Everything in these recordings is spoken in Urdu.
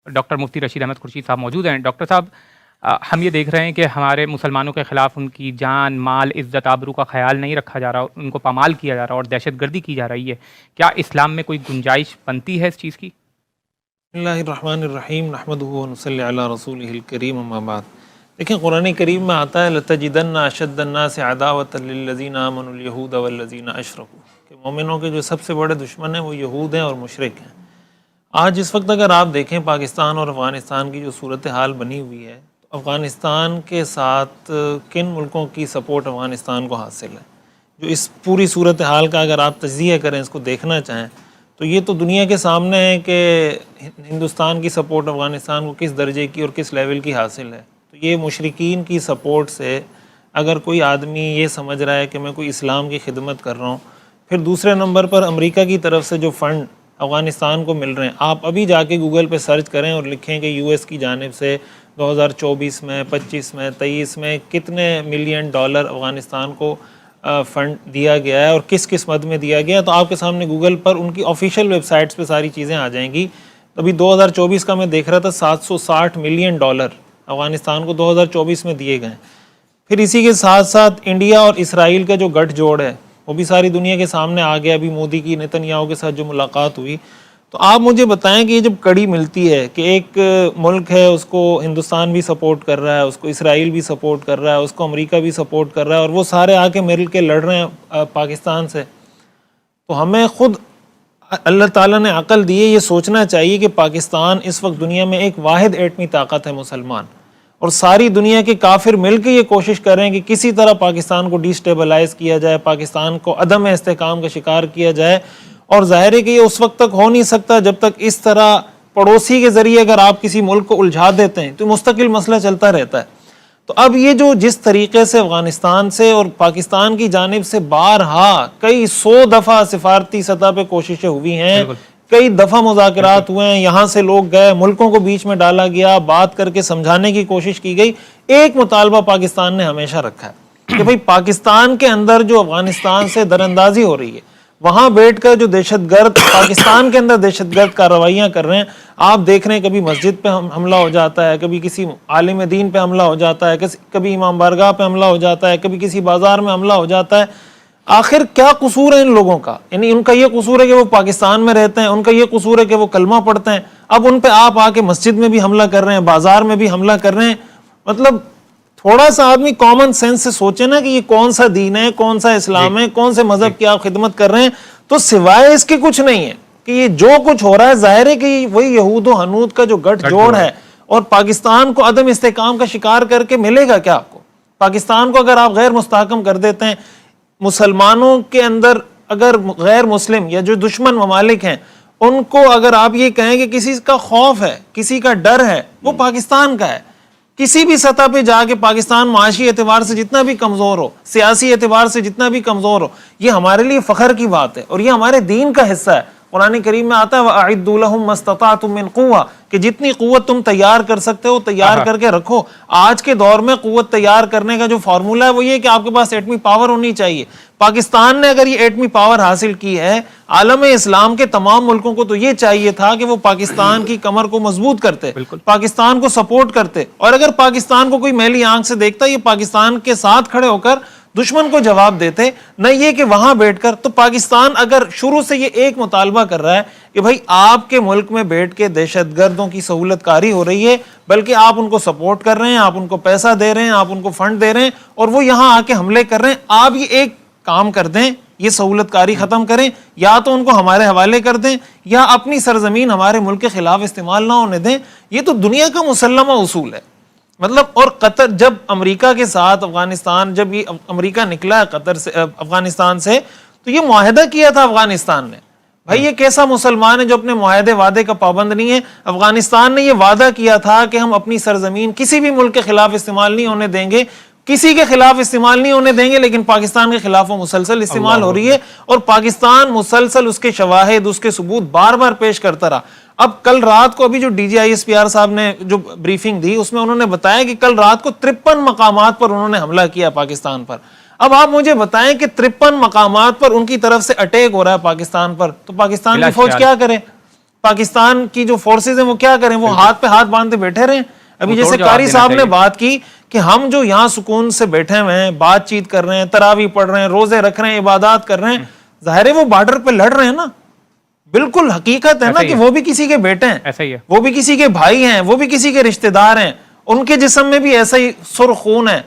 ڈاکٹر مفتی رشید احمد خورشید صاحب موجود ہیں۔ ڈاکٹر صاحب، ہم یہ دیکھ رہے ہیں کہ ہمارے مسلمانوں کے خلاف ان کی جان، مال، عزت، آبرو کا خیال نہیں رکھا جا رہا، ان کو پامال کیا جا رہا اور دہشت گردی کی جا رہی ہے۔ کیا اسلام میں کوئی گنجائش بنتی ہے اس چیز کی؟ بسم اللہ الرحمن الرحیم، نحمدہ ونصلی علی رسولہ الکریم، اما بعد۔ دیکھیں قرآن کریم میں آتا ہے لَتَجِدَنَّ أَشَدَّ النَّاسِ عَدَاوَةً لِلَّذِينَ آمَنُوا الْيَهُودَ وَالَّذِينَ أَشْرَكُوا، کہ مومنوں کے جو سب سے بڑے دشمن ہیں وہ یہود ہیں اور مشرک ہیں۔ آج اس وقت اگر آپ دیکھیں پاکستان اور افغانستان کی جو صورتحال بنی ہوئی ہے، تو افغانستان کے ساتھ کن ملکوں کی سپورٹ افغانستان کو حاصل ہے؟ جو اس پوری صورتحال کا اگر آپ تجزیہ کریں، اس کو دیکھنا چاہیں، تو یہ تو دنیا کے سامنے ہے کہ ہندوستان کی سپورٹ افغانستان کو کس درجے کی اور کس لیول کی حاصل ہے۔ تو یہ مشرکین کی سپورٹ سے اگر کوئی آدمی یہ سمجھ رہا ہے کہ میں کوئی اسلام کی خدمت کر رہا ہوں، پھر دوسرے نمبر پر امریکہ کی طرف سے جو فنڈ افغانستان کو مل رہے ہیں، آپ ابھی جا کے گوگل پہ سرچ کریں اور لکھیں کہ یو ایس کی جانب سے 2024 میں، 25 میں، 23 میں کتنے ملین ڈالر افغانستان کو فنڈ دیا گیا ہے اور کس کس مد میں دیا گیا ہے، تو آپ کے سامنے گوگل پر ان کی آفیشیل ویب سائٹس پہ ساری چیزیں آ جائیں گی۔ ابھی 2024 کا میں دیکھ رہا تھا 760 ملین ڈالر افغانستان کو 2024 میں دیے گئے ہیں۔ پھر اسی کے ساتھ ساتھ انڈیا اور اسرائیل کا جو گٹھ جوڑ ہے وہ بھی ساری دنیا کے سامنے آ گیا۔ ابھی مودی کی نتنیاہو کے ساتھ جو ملاقات ہوئی، تو آپ مجھے بتائیں کہ یہ جب کڑی ملتی ہے کہ ایک ملک ہے، اس کو ہندوستان بھی سپورٹ کر رہا ہے، اس کو اسرائیل بھی سپورٹ کر رہا ہے، اس کو امریکہ بھی سپورٹ کر رہا ہے، اور وہ سارے آ کے مل کے لڑ رہے ہیں پاکستان سے، تو ہمیں خود اللہ تعالیٰ نے عقل دی ہے، یہ سوچنا چاہیے کہ پاکستان اس وقت دنیا میں ایک واحد ایٹمی طاقت ہے مسلمان، اور ساری دنیا کے کافر مل کے یہ کوشش کر رہے ہیں کہ کسی طرح پاکستان کو ڈی سٹیبلائز کیا جائے، پاکستان کو عدم استحکام کا شکار کیا جائے۔ اور ظاہر ہے کہ یہ اس وقت تک ہو نہیں سکتا جب تک اس طرح پڑوسی کے ذریعے اگر آپ کسی ملک کو الجھا دیتے ہیں تو مستقل مسئلہ چلتا رہتا ہے۔ تو اب یہ جو جس طریقے سے افغانستان سے اور پاکستان کی جانب سے بارہا کئی 100 دفعہ سفارتی سطح پہ کوششیں ہوئی ہیں، کئی دفعہ مذاکرات ہوئے ہیں، یہاں سے لوگ گئے، ملکوں کو بیچ میں ڈالا گیا، بات کر کے سمجھانے کی کوشش کی گئی، ایک مطالبہ پاکستان نے ہمیشہ رکھا ہے کہ بھئی پاکستان کے اندر جو افغانستان سے دراندازی ہو رہی ہے، وہاں بیٹھ کر جو دہشت گرد پاکستان کے اندر دہشت گرد کارروائیاں کر رہے ہیں، آپ دیکھ رہے ہیں کبھی مسجد پہ حملہ ہو جاتا ہے، کبھی کسی عالم دین پہ حملہ ہو جاتا ہے، کبھی امام بارگاہ پہ حملہ ہو جاتا ہے، کبھی کسی بازار میں حملہ ہو جاتا ہے۔ آخر کیا قصور ہے ان لوگوں کا؟ یعنی ان کا یہ قصور ہے کہ وہ پاکستان میں رہتے ہیں، ان کا یہ قصور ہے کہ وہ کلمہ پڑھتے ہیں، اب ان پہ آپ آ کے مسجد میں بھی حملہ کر رہے ہیں، بازار میں بھی حملہ کر رہے ہیں۔ مطلب تھوڑا سا آدمی کامن سینس سے سوچے نا کہ یہ کون سا دین ہے، کون سا اسلام ہے، کون سے مذہب کی آپ خدمت کر رہے ہیں، تو سوائے اس کے کچھ نہیں ہے کہ یہ جو کچھ ہو رہا ہے ظاہر ہے کہ وہی یہود و حنود کا جو گٹھ جوڑ ہے، اور پاکستان کو عدم استحکام کا شکار کر کے ملے گا کیا آپ کو؟ پاکستان کو اگر آپ غیر مستحکم کر دیتے ہیں، مسلمانوں کے اندر اگر غیر مسلم یا جو دشمن ممالک ہیں ان کو اگر آپ یہ کہیں کہ کسی کا خوف ہے، کسی کا ڈر ہے، وہ پاکستان کا ہے۔ کسی بھی سطح پہ جا کے پاکستان معاشی اعتبار سے جتنا بھی کمزور ہو، سیاسی اعتبار سے جتنا بھی کمزور ہو، یہ ہمارے لیے فخر کی بات ہے اور یہ ہمارے دین کا حصہ ہے۔ قرآن کریم میں آتا ہے وَأَعِدُّوا لَهُم مَّا اسْتَطَعْتُم مِّن قُوَّةٍ، کہ جتنی قوت تم تیار کر سکتے ہو تیار کر کے رکھو۔ آج کے دور میں قوت تیار کرنے کا جو فارمولہ ہے وہ یہ کہ آپ کے پاس ایٹمی پاور ہونی چاہیے۔ پاکستان نے اگر یہ ایٹمی پاور حاصل کی ہے، عالم اسلام کے تمام ملکوں کو تو یہ چاہیے تھا کہ وہ پاکستان کی کمر کو مضبوط کرتے، پاکستان کو سپورٹ کرتے، اور اگر پاکستان کو کوئی میلی آنکھ سے دیکھتا یہ پاکستان کے ساتھ کھڑے ہو کر دشمن کو جواب دیتے، نہ یہ کہ وہاں بیٹھ کر۔ تو پاکستان اگر شروع سے یہ ایک مطالبہ کر رہا ہے کہ بھائی آپ کے ملک میں بیٹھ کے دہشت گردوں کی سہولت کاری ہو رہی ہے، بلکہ آپ ان کو سپورٹ کر رہے ہیں، آپ ان کو پیسہ دے رہے ہیں، آپ ان کو فنڈ دے رہے ہیں، اور وہ یہاں آ کے حملے کر رہے ہیں، آپ یہ ایک کام کر دیں، یہ سہولت کاری ختم کریں، یا تو ان کو ہمارے حوالے کر دیں یا اپنی سرزمین ہمارے ملک کے خلاف استعمال نہ ہونے دیں۔ یہ تو دنیا کا مسلمہ اصول ہے۔ مطلب اور قطر جب امریکہ کے ساتھ افغانستان، جب یہ امریکہ نکلا ہے قطر سے افغانستان سے، تو یہ معاہدہ کیا تھا افغانستان نے۔ بھائی یہ کیسا مسلمان ہے جو اپنے معاہدے وعدے کا پابند نہیں ہے؟ افغانستان نے یہ وعدہ کیا تھا کہ ہم اپنی سرزمین کسی بھی ملک کے خلاف استعمال نہیں ہونے دیں گے، کسی کے خلاف استعمال نہیں ہونے دیں گے، لیکن پاکستان کے خلاف وہ مسلسل استعمال ہو رہی ہے، اور پاکستان مسلسل اس کے شواہد، اس کے ثبوت بار بار پیش کرتا رہا۔ اب کل رات کو ابھی جو D G I S P R صاحب نے جو بریفنگ دی اس میں انہوں نے بتایا کہ کل رات کو 53 مقامات پر انہوں نے حملہ کیا پاکستان پر۔ اب آپ مجھے بتائیں کہ 53 مقامات پر ان کی طرف سے اٹیک ہو رہا ہے پاکستان پر، تو پاکستان کی فوج کیا کرے؟ پاکستان کی جو فورسز ہیں وہ کیا کریں؟ وہ ہاتھ پہ ہاتھ باندھتے بیٹھے رہیں؟ ابھی جیسے قاری صاحب نے بات کی کہ ہم جو یہاں سکون سے بیٹھے ہوئے ہیں، بات چیت کر رہے ہیں، تراویح پڑھ رہے ہیں، روزے رکھ رہے ہیں، عبادات کر رہے ہیں، ظاہر ہے وہ بارڈر پہ لڑ رہے ہیں نا. بالکل حقیقت ہے نا کہ وہ بھی کسی کے بیٹے ہیں، ایسا ہی ہے، وہ بھی کسی کے بھائی ہیں، وہ بھی کسی کے رشتہ دار ہیں، ان کے جسم میں بھی ایسا ہی سرخ خون ہے،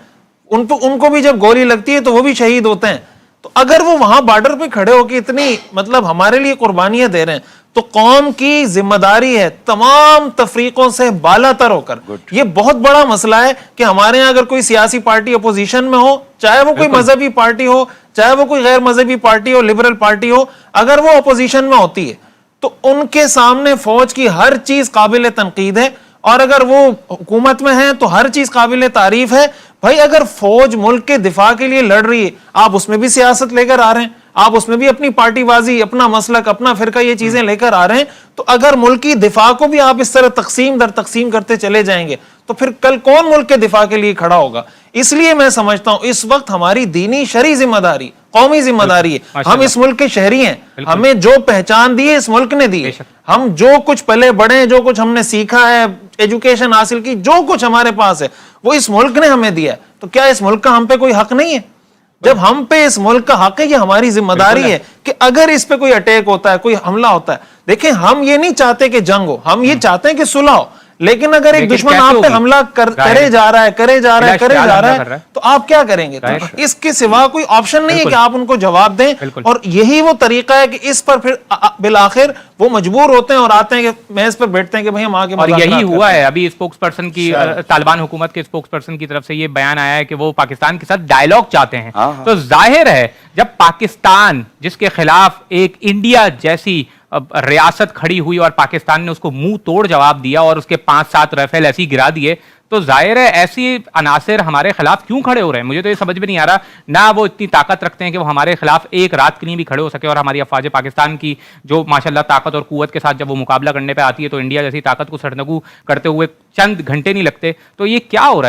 ان کو بھی جب گولی لگتی ہے تو وہ بھی شہید ہوتے ہیں. تو اگر وہ وہاں بارڈر پہ کھڑے ہو کے اتنی مطلب ہمارے لیے قربانیاں دے رہے ہیں تو قوم کی ذمہ داری ہے تمام تفریقوں سے بالا تر ہو کر. یہ بہت بڑا مسئلہ ہے کہ ہمارے یہاں اگر کوئی سیاسی پارٹی اپوزیشن میں ہو، چاہے وہ کوئی مذہبی پارٹی ہو، چاہے وہ کوئی غیر مذہبی پارٹی ہو، لبرل پارٹی ہو، اگر وہ اپوزیشن میں ہوتی ہے تو ان کے سامنے فوج کی ہر چیز قابل تنقید ہے، اور اگر وہ حکومت میں ہیں تو ہر چیز قابل تعریف ہے. بھائی اگر فوج ملک کے دفاع کے لیے لڑ رہی ہے، آپ اس میں بھی سیاست لے کر آ رہے ہیں، آپ اس میں بھی اپنی پارٹی بازی، اپنا مسلک، اپنا فرقہ، یہ چیزیں لے کر آ رہے ہیں، تو اگر ملکی دفاع کو بھی آپ اس طرح تقسیم در تقسیم کرتے چلے جائیں گے تو پھر کل کون ملک کے دفاع کے لیے کھڑا ہوگا؟ اس لیے میں سمجھتا ہوں اس وقت ہماری دینی شرعی ذمہ داری، قومی ذمہ داری ہے. ہم اس ملک کے شہری ہیں، ہمیں جو پہچان دی ہے اس ملک نے دی ہے، ہم جو کچھ پلے بڑے ہیں، جو کچھ ہم نے سیکھا ہے، ایجوکیشن حاصل کی، جو کچھ ہمارے پاس ہے وہ اس ملک نے ہمیں دیا ہے. تو کیا اس ملک کا ہم پہ کوئی حق نہیں ہے؟ جب ہم پہ اس ملک کا حق ہے، یہ ہماری ذمہ داری ہے کہ اگر اس پہ کوئی اٹیک ہوتا ہے، کوئی حملہ ہوتا ہے، دیکھیں ہم یہ نہیں چاہتے کہ جنگ ہو، ہم یہ چاہتے ہیں کہ صلح ہو. لیکن اگر ایک دشمن آپ پہ حملہ کرے جا رہا ہے تو آپ کیا کریں گے؟ اس کے سوا کوئی آپشن نہیں ہے کہ آپ ان کو جواب دیں. اور یہی وہ طریقہ ہے کہ اس پر پھر بالآخر وہ مجبور ہوتے ہیں اور آتے ہیں کہ میز پر بیٹھتے ہیں کہ بھئی ہم آگے مذاکرات کرتے ہیں. اور یہی ہوا ہے. ابھی اسپوکس پرسن کی طالبان حکومت کے اسپوکس پرسن کی طرف سے یہ بیان آیا ہے کہ وہ پاکستان کے ساتھ ڈائیلاگ چاہتے ہیں. تو ظاہر ہے جب پاکستان جس کے خلاف ایک انڈیا جیسی ریاست کھڑی ہوئی اور پاکستان نے اس کو منہ توڑ جواب دیا اور اس کے 5-7 رائفل ایسی گرا دیے، تو ظاہر ہے ایسی عناصر ہمارے خلاف کیوں کھڑے ہو رہے ہیں؟ مجھے تو یہ سمجھ میں نہیں آ رہا. نہ وہ اتنی طاقت رکھتے ہیں کہ وہ ہمارے خلاف ایک رات کے لیے بھی کھڑے ہو سکے، اور ہماری افواج پاکستان کی جو ماشاءاللہ طاقت اور قوت کے ساتھ جب وہ مقابلہ کرنے پہ آتی ہے تو انڈیا جیسی طاقت کو سرنگو کرتے ہوئے چند گھنٹے نہیں لگتے. تو یہ کیا ہو رہا ہے؟